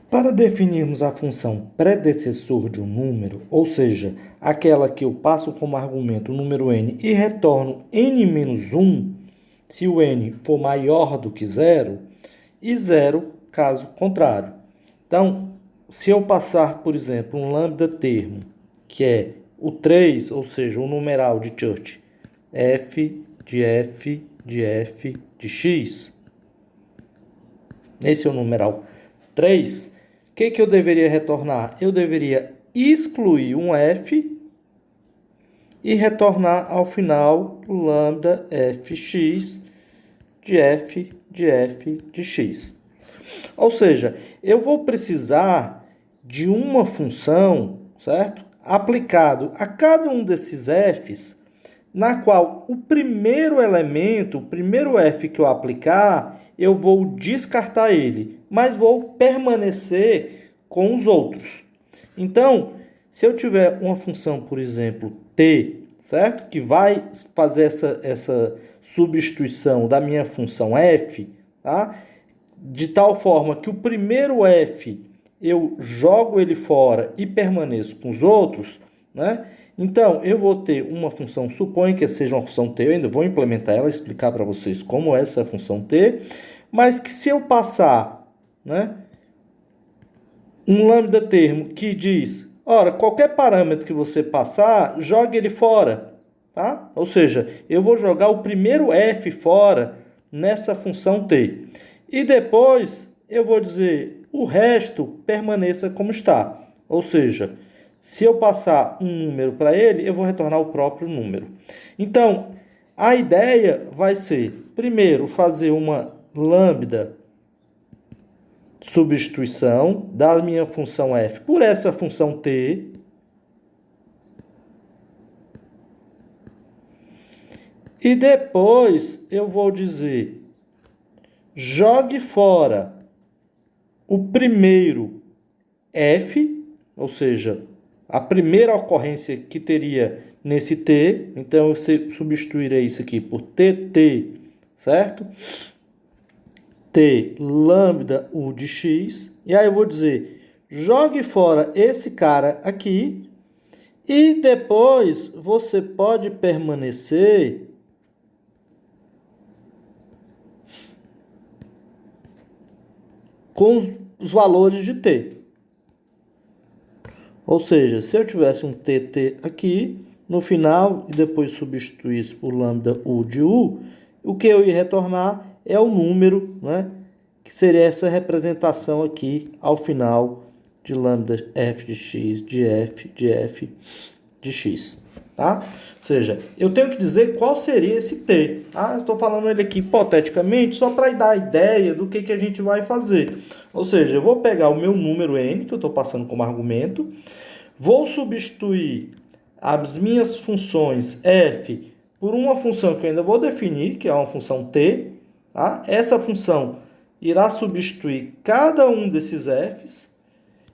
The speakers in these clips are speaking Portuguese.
Para definirmos a função predecessor de um número, ou seja, aquela que eu passo como argumento o número n e retorno n menos 1, se o n for maior do que zero, e zero caso contrário. Então, se eu passar, por exemplo, um lambda termo, que é o 3, ou seja, o numeral de Church, f de f de f de x, esse é o numeral 3, o que eu deveria retornar? Eu deveria excluir um f e retornar ao final o lambda fx de f de f de x. Ou seja, eu vou precisar de uma função, certo? Aplicado a cada um desses f's, na qual o primeiro elemento, o primeiro f que eu aplicar, eu vou descartar ele, mas vou permanecer com os outros. Então, se eu tiver uma função, por exemplo, t, certo? Que vai fazer essa substituição da minha função f, tá? De tal forma que o primeiro f eu jogo ele fora e permaneço com os outros, né? Então, eu vou ter uma função, suponho que seja uma função t, eu ainda vou implementar ela, explicar para vocês como é essa função t, mas que se eu passar, né, um lambda termo que diz, ora, qualquer parâmetro que você passar, jogue ele fora, tá? Ou seja, eu vou jogar o primeiro f fora nessa função t. E depois eu vou dizer, o resto permaneça como está. Ou seja, se eu passar um número para ele, eu vou retornar o próprio número. Então, a ideia vai ser, primeiro, fazer uma lambda substituição da minha função f por essa função t. E depois eu vou dizer, jogue fora o primeiro f, ou seja, a primeira ocorrência que teria nesse t. Então, eu substituirei isso aqui por tt, certo? T lambda u de x. E aí eu vou dizer, jogue fora esse cara aqui. E depois você pode permanecer com os valores de t. Ou seja, se eu tivesse um tt aqui, no final, e depois substituísse por lambda u de u, o que eu ia retornar é o número, né, que seria essa representação aqui ao final de lambda f de x de f de f de x. Tá? Ou seja, eu tenho que dizer qual seria esse t. Tá? Eu estou falando ele aqui hipoteticamente só para dar a ideia do que a gente vai fazer. Ou seja, eu vou pegar o meu número n, que eu estou passando como argumento, vou substituir as minhas funções f por uma função que eu ainda vou definir, que é uma função t. Tá? Essa função irá substituir cada um desses f's.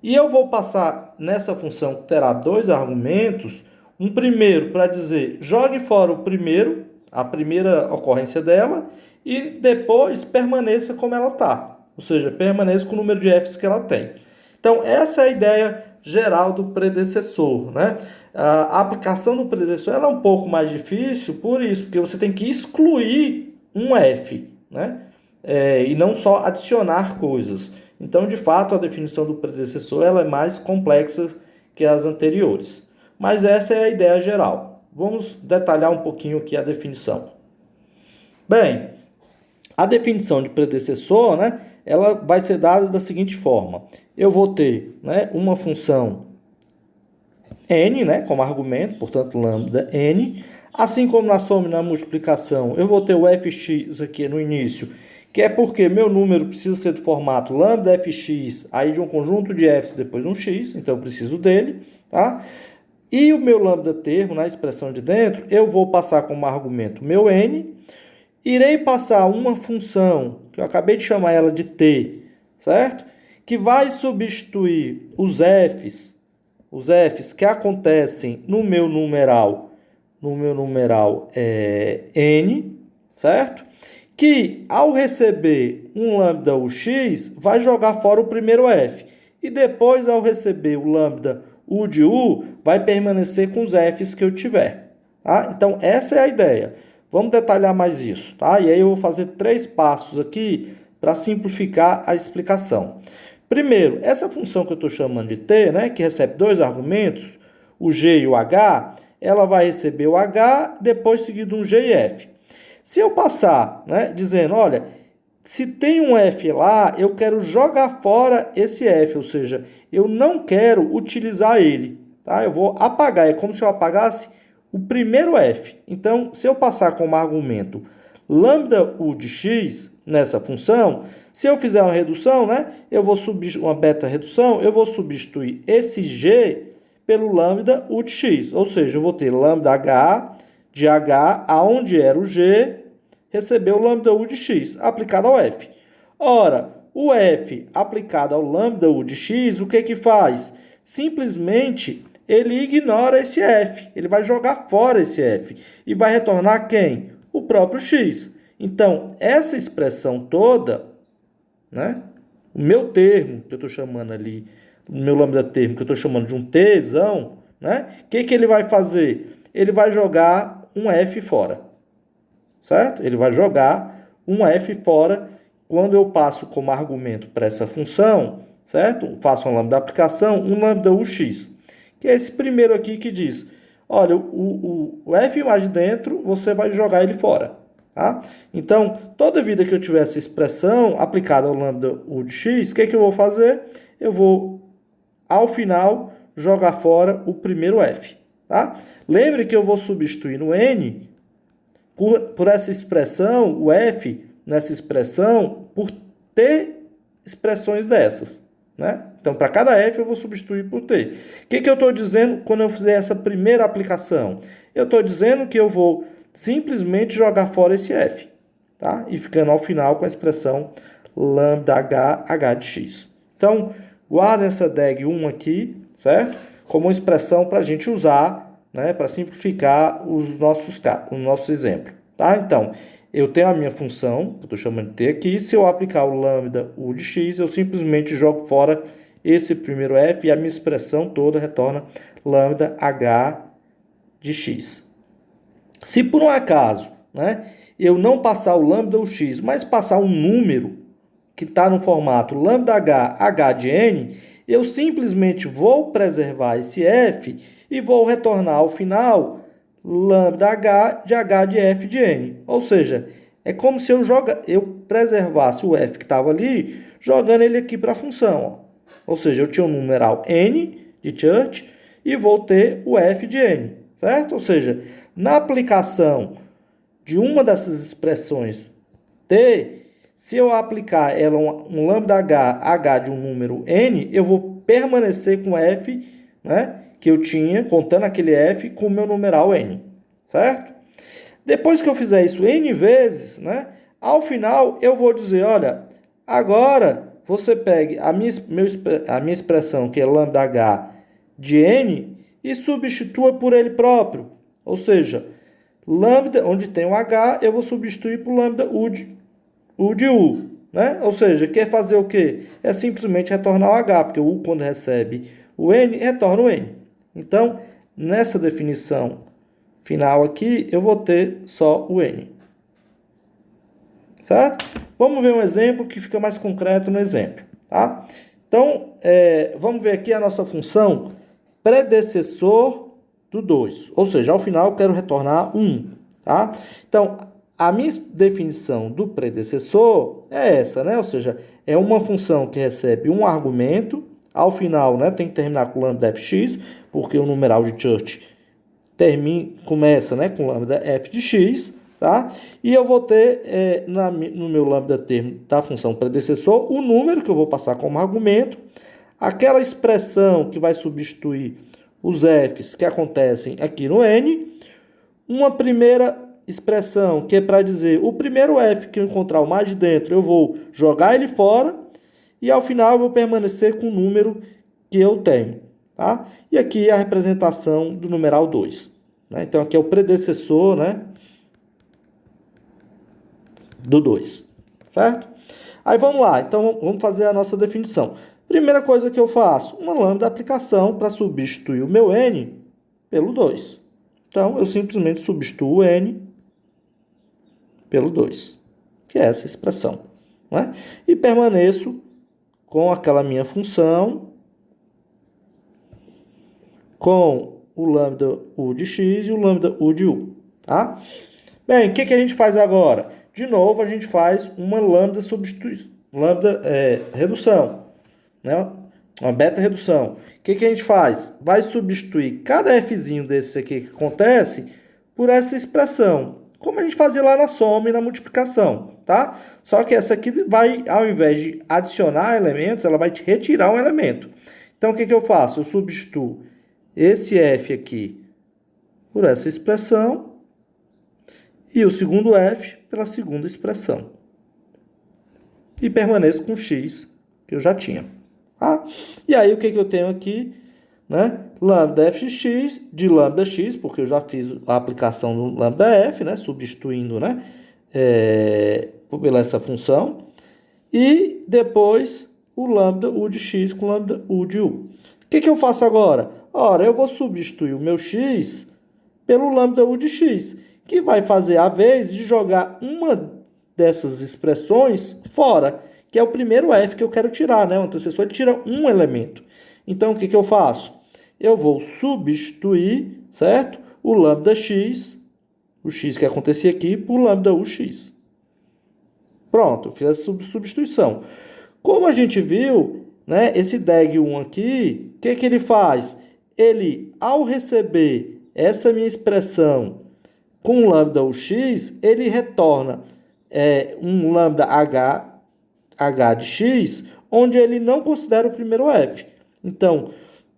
E eu vou passar nessa função que terá dois argumentos, um primeiro para dizer, jogue fora o primeiro, a primeira ocorrência dela, e depois permaneça como ela está. Ou seja, permaneça com o número de f's que ela tem. Então, essa é a ideia geral do predecessor, né? A aplicação do predecessor ela é um pouco mais difícil por isso, porque você tem que excluir um f, né? E não só adicionar coisas. Então, de fato, a definição do predecessor ela é mais complexa que as anteriores. Mas essa é a ideia geral. Vamos detalhar um pouquinho aqui a definição. Bem, a definição de predecessor, né, ela vai ser dada da seguinte forma. Eu vou ter, né, uma função n, né, como argumento, portanto, lambda n. Assim como na soma e na multiplicação, eu vou ter o fx aqui no início, que é porque meu número precisa ser do formato lambda fx, aí de um conjunto de f's depois um x, então eu preciso dele, tá? E o meu lambda termo, na expressão de dentro, eu vou passar como argumento meu n, irei passar uma função, que eu acabei de chamar ela de t, certo? Que vai substituir os f's que acontecem no meu numeral n, certo? Que ao receber um lambda ux, vai jogar fora o primeiro f. e depois, ao receber o lambda u de u, vai permanecer com os f's que eu tiver. Tá? Então, essa é a ideia. Vamos detalhar mais isso. Tá? E aí eu vou fazer 3 passos aqui para simplificar a explicação. Primeiro, essa função que eu estou chamando de t, né, que recebe 2 argumentos, o g e o h, ela vai receber o h, depois seguido um g e f. Se eu passar, né, dizendo, olha, se tem um f lá, eu quero jogar fora esse f, ou seja, eu não quero utilizar ele. Tá? Eu vou apagar, é como se eu apagasse o primeiro f. Então, se eu passar como argumento lambda u de x nessa função, se eu fizer uma redução, né, eu vou substituir uma beta redução, eu vou substituir esse g pelo lambda u de x, ou seja, eu vou ter lambda h de h, aonde era o g, recebeu o lambda u de x aplicado ao f. Ora, o f aplicado ao lambda u de x, o que que faz? Simplesmente ele ignora esse f, ele vai jogar fora esse f e vai retornar quem? O próprio x. Então, essa expressão toda, né, o meu termo, que eu estou chamando ali, o meu lambda termo, que eu estou chamando de um tzão, né, o que que ele vai fazer? Ele vai jogar um f fora, certo? Ele vai jogar um f fora quando eu passo como argumento para essa função, certo? Faço uma lambda aplicação, um lambda ux, que é esse primeiro aqui que diz, olha, o f mais de dentro, você vai jogar ele fora. Tá? Então, toda vida que eu tiver essa expressão aplicada ao lambda u de x, o que eu vou fazer? Eu vou, ao final, jogar fora o primeiro f. Tá? Lembre que eu vou substituir no n por essa expressão, o f nessa expressão, por t expressões dessas. Né? Então, para cada f eu vou substituir por t. O que eu estou dizendo quando eu fizer essa primeira aplicação? Eu estou dizendo que eu vou simplesmente jogar fora esse f. Tá? E ficando ao final com a expressão lambda h de x. Então, guarda essa DAG 1 aqui, certo? Como uma expressão para a gente usar, né, para simplificar o nosso exemplo. Tá? Então, eu tenho a minha função, que eu estou chamando de t aqui, se eu aplicar o lambda u de x, eu simplesmente jogo fora esse primeiro f e a minha expressão toda retorna lambda h de x. Se por um acaso, né, eu não passar o lambda x, mas passar um número que está no formato lambda h de n, eu simplesmente vou preservar esse f e vou retornar ao final lambda h de f de n. Ou seja, é como se eu preservasse o f que estava ali, jogando ele aqui para a função. Ó. Ou seja, eu tinha um numeral n de Church e vou ter o f de n, certo? Ou seja, na aplicação de uma dessas expressões t, se eu aplicar ela um lambda h de um número n, eu vou permanecer com f, né, que eu tinha, contando aquele f, com o meu numeral n, certo? Depois que eu fizer isso n vezes, né, ao final eu vou dizer, olha, agora você pegue a minha expressão, que é lambda h de n, e substitua por ele próprio. Ou seja, lambda, onde tem o h, eu vou substituir por lambda u de u. Né? Ou seja, quer fazer o quê? É simplesmente retornar o h, porque o u, quando recebe o n, retorna o n. Então, nessa definição final aqui, eu vou ter só o n. Certo? Vamos ver um exemplo que fica mais concreto no exemplo. Tá? Então, vamos ver aqui a nossa função predecessor do 2. Ou seja, ao final eu quero retornar 1. Tá? Então, a minha definição do predecessor é essa, né? Ou seja, é uma função que recebe um argumento, ao final, né, tem que terminar com lambda fx, porque o numeral de Church começa, né, com lambda f de x, tá? E eu vou ter no meu lambda termo da função predecessor o número que eu vou passar como argumento, aquela expressão que vai substituir os f's que acontecem aqui no n, uma primeira expressão que é para dizer o primeiro f que eu encontrar o mais de dentro, eu vou jogar ele fora e ao final eu vou permanecer com o número que eu tenho. Tá? E aqui a representação do numeral 2. Né? Então aqui é o predecessor, né, do 2. Certo? Aí vamos lá, então vamos fazer a nossa definição. Primeira coisa que eu faço, uma lambda aplicação para substituir o meu n pelo 2. Então, eu simplesmente substituo o n pelo 2, que é essa expressão, né? E permaneço com aquela minha função, com o lambda u de x e o lambda u de u, tá? Bem, o que a gente faz agora? De novo, a gente faz uma lambda substituição, redução, né? Uma beta redução. O que a gente faz? Vai substituir cada fzinho desse aqui que acontece por essa expressão, como a gente fazia lá na soma e na multiplicação, tá? Só que essa aqui vai, ao invés de adicionar elementos, ela vai retirar um elemento. Então, o que eu faço? Eu substituo esse f aqui por essa expressão e o segundo f pela segunda expressão. E permaneço com x que eu já tinha. Tá? E aí, o que eu tenho aqui? Né? Lambda fx de lambda x, porque eu já fiz a aplicação do lambda f, né? Substituindo, né? Pela essa função. E depois o lambda u de x com lambda u de u. O que eu faço agora? Ora, eu vou substituir o meu x pelo lambda u de x, que vai fazer a vez de jogar uma dessas expressões fora, que é o primeiro f que eu quero tirar, né? O antecessor ele tira um elemento. Então, o que eu faço? Eu vou substituir, certo? O lambda x, o x que acontecia aqui, por lambda ux. Pronto, eu fiz essa substituição. Como a gente viu, né, esse DEG1 aqui, o que ele faz? Ele, ao receber essa minha expressão com lambda ux, ele retorna um lambda h de x, onde ele não considera o primeiro f. Então,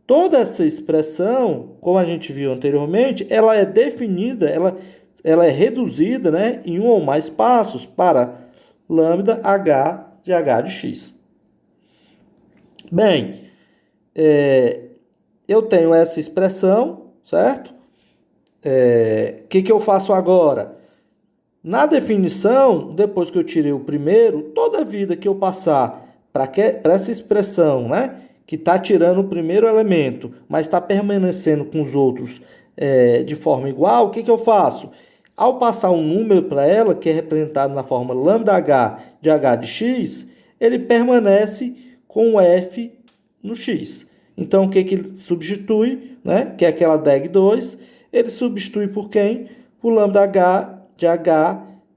toda essa expressão, como a gente viu anteriormente, ela é definida, ela é reduzida, né, em um ou mais passos para lambda h de x. Bem, eu tenho essa expressão, certo? O que eu faço agora? Na definição, depois que eu tirei o primeiro, toda vida que eu passar para essa expressão, né, que está tirando o primeiro elemento, mas está permanecendo com os outros de forma igual, o que eu faço? Ao passar um número para ela, que é representado na forma lambda h de x, ele permanece com o f no x. Então, o que ele substitui, né, que é aquela DEG2, ele substitui por quem? Por lambda h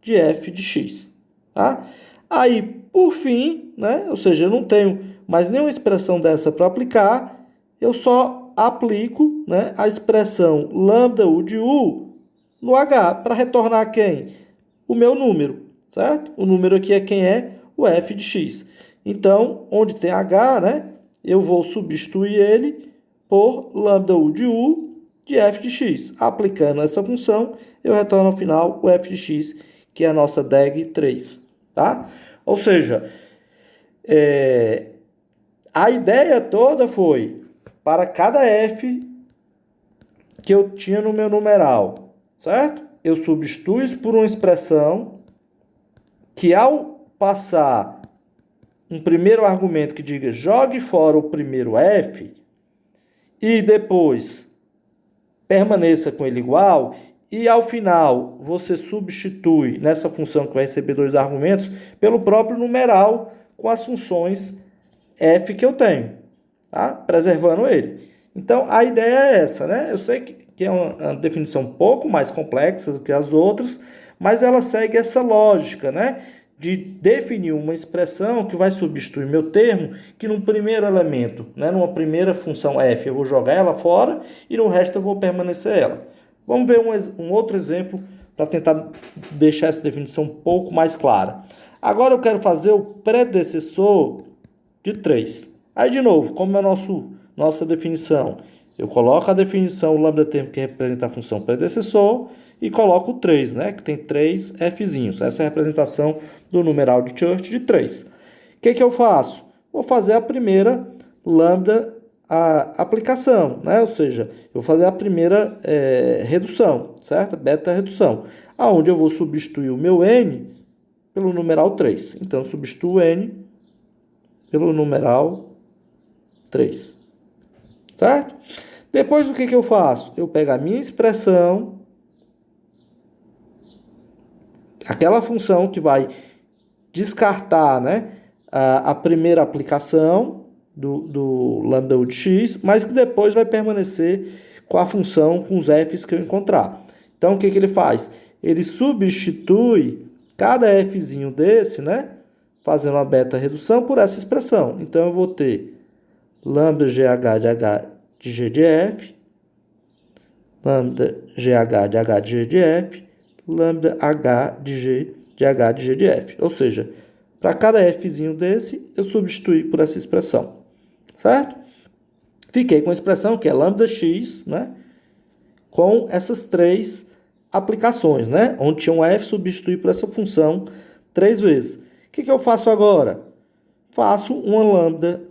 de f de x. Tá? Aí, por fim, né, ou seja, eu não tenho mais nenhuma expressão dessa para aplicar, eu só aplico, né, a expressão lambda u de u no h, para retornar quem? O meu número, certo? O número aqui é quem é? O f de x. Então, onde tem h, né, eu vou substituir ele por lambda u de f de x. Aplicando essa função, eu retorno ao final o f de x, que é a nossa DEG3. Tá? Ou seja, a ideia toda foi, para cada f que eu tinha no meu numeral, certo? Eu substituo isso por uma expressão que, ao passar um primeiro argumento que diga jogue fora o primeiro f, e depois permaneça com ele igual, e ao final você substitui nessa função que vai receber dois argumentos pelo próprio numeral com as funções f que eu tenho, tá? Preservando ele. Então, a ideia é essa, né? Eu sei que é uma definição um pouco mais complexa do que as outras, mas ela segue essa lógica, né? De definir uma expressão que vai substituir meu termo, que no primeiro elemento, né, numa primeira função f, eu vou jogar ela fora e no resto eu vou permanecer ela. Vamos ver um outro exemplo para tentar deixar essa definição um pouco mais clara. Agora eu quero fazer o predecessor de 3. Aí, de novo, como é nossa definição, eu coloco a definição lambda termo que representa a função predecessor e coloco o 3, né, que tem 3 fzinhos. Essa é a representação do numeral de Church de 3. O que eu faço? Vou fazer a primeira lambda aplicação, né? Ou seja, eu vou fazer a primeira redução, certo? Beta redução, aonde eu vou substituir o meu n pelo numeral 3. Então, eu substituo n pelo numeral 3. Certo? Depois, o que eu faço? Eu pego a minha expressão, aquela função que vai descartar, né, a primeira aplicação do lambda u de x, mas que depois vai permanecer com a função com os f's que eu encontrar. Então, o que ele faz? Ele substitui cada fzinho desse, né, fazendo uma beta redução por essa expressão. Então, eu vou ter lambda gh de h de g de f, lambda gh de h de g de f, lambda h de g de h de g de f. Ou seja, para cada fzinho desse, eu substituí por essa expressão. Certo? Fiquei com a expressão que é lambda x, né, com essas 3 aplicações, né, onde tinha um f, substituí por essa função 3 vezes. O que eu faço agora? Faço uma lambda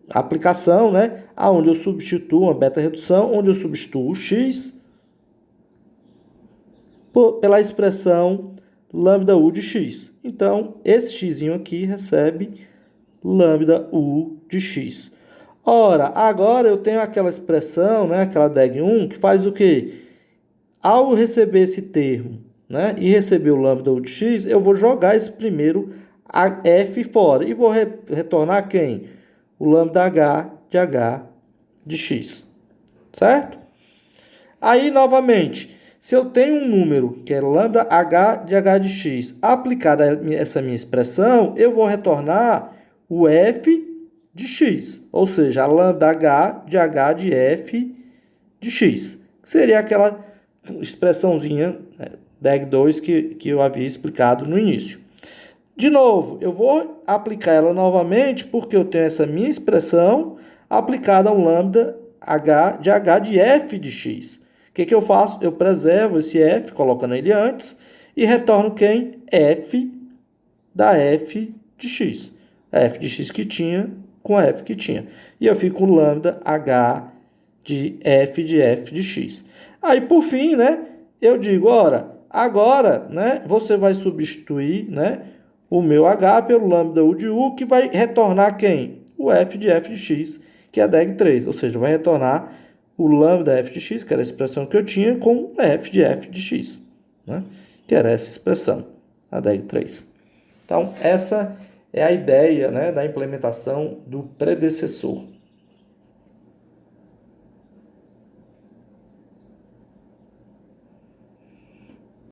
aplicação, né, onde eu substituo uma beta redução, onde eu substituo o x pela expressão lambda u de x. Então, esse x aqui recebe lambda u de x. Ora, agora eu tenho aquela expressão, né, aquela DEG1, que faz o quê? Ao receber esse termo, né, e receber o lambda u de x, eu vou jogar esse primeiro f fora. E vou retornar quem? O lambda h de x. Certo? Aí, novamente, se eu tenho um número que é lambda h de x aplicado a essa minha expressão, eu vou retornar o f de x, ou seja, a lambda h de f de x, que seria aquela expressãozinha DEG2 que eu havia explicado no início. De novo, eu vou aplicar ela novamente porque eu tenho essa minha expressão aplicada a um lambda h de f de x. O que eu faço? Eu preservo esse f, colocando ele antes, e retorno quem? F da f de x. A f de x que tinha com a f que tinha. E eu fico com lambda h de f de x. Aí, por fim, né, eu digo, ora, agora, né, você vai substituir, né, o meu h pelo lambda u de u, que vai retornar quem? O f de x, que é a DEG3. Ou seja, vai retornar o lambda f de x, que era a expressão que eu tinha, com f de x, né, que era essa expressão, a DEG3. Então, essa é a ideia, né, da implementação do predecessor.